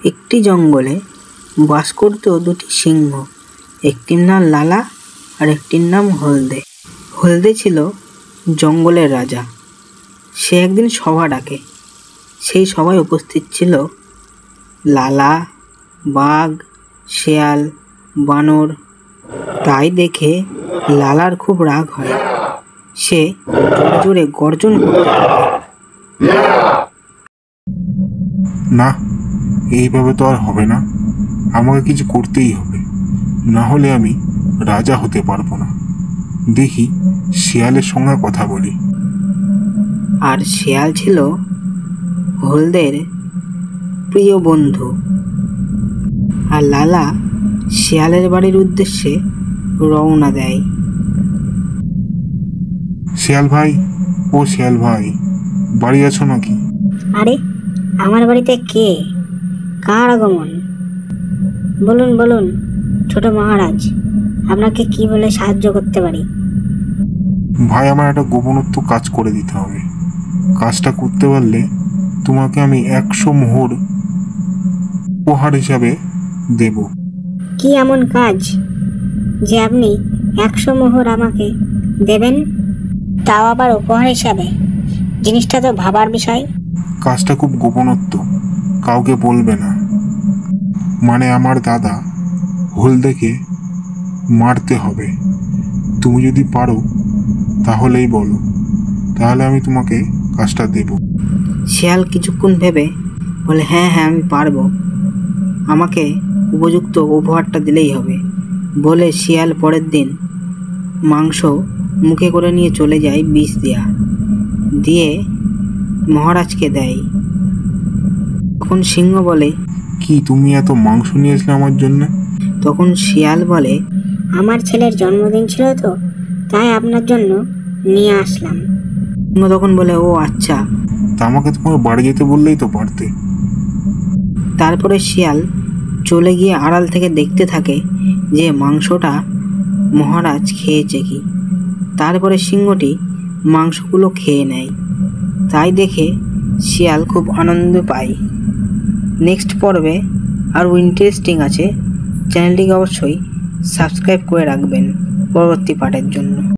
একটি জঙ্গলে বাস করত দুটি সিংহ, একটির নাম লালা আর একটির নাম হলদে। হলদে ছিল জঙ্গলের রাজা। সে একদিন সভা ডাকে। সেই সভায় উপস্থিত ছিল লালা, বাঘ, শেয়াল, বানর। তাই দেখে লালার খুব রাগ হয়। সে জোরে জোরে গর্জন করতে থাকে। না, এইভাবে তো আর হবে না। আমাকে কিছু করতেই হবে, না হলে আমি রাজা হতে পারবো না। দেখি শিয়ালের সঙ্গে কথা বলি। আর শেয়াল ছিল হলদের প্রিয় বন্ধু। আর লালা শিয়ালের বাড়ির উদ্দেশ্যে রওনা দেয়। শিয়াল ভাই, ও শিয়াল ভাই, বাড়ি আছো নাকি? আরে, আমার বাড়িতে কে? কার আগমন? বলুন বলুন ছোট মহারাজ, আপনাকে কি বলে সাহায্য করতে পারি? ভাই, আমার একটা গোপনত্ব কাজ করে দিতে হবে। কাজটা করতে পারলে তোমাকে আমি 100 মোহর উপহার হিসাবে দেব। কি এমন কাজ যে আপনি 100 মোহর আমাকে দেবেন, তাও আবার উপহার হিসাবে? জিনিসটা তো ভাবার বিষয়। কাজটা খুব গোপনত্ব, কাউকে বলবে না। মানে আমার দাদা হলদেকে মারতে হবে। তুমি যদি পারো তাহলেই বলো, তাহলে আমি তোমাকে কাজটা দেব। শিয়াল কিছুক্ষণ ভেবে বলে, হ্যাঁ হ্যাঁ, আমি পারবো। আমাকে উপযুক্ত উপহারটা দিলেই হবে। বলে শিয়াল পরের দিন মাংস মুখে করে নিয়ে চলে যায় বিষ দিয়ে মহারাজকে দেয়। তখন সিংহ বলে, কি তুমি এত মাংস নিয়েছিলে আমার জন্য? তখন শিয়াল বলে, আমার ছেলের জন্মদিন ছিল তো, তাই আপনার জন্য নিয়ে আসলাম। সিংহ তখন বলে, ও আচ্ছা। তা আমাকে তোমার বাড়ি যেতে বললেই তো পারতে। তারপরে শিয়াল চলে গিয়ে আড়াল থেকে দেখতে থাকে যে মাংসটা মহারাজ খেয়েছে কি। তারপরে সিংহটি মাংসগুলো খেয়ে নেয়। তাই দেখে শিয়াল খুব আনন্দ পায়। নেক্সট পর্বে আরও ইন্টারেস্টিং আছে। চ্যানেলটিকে অবশ্যই সাবস্ক্রাইব করে রাখবেন পরবর্তী পার্টের জন্য।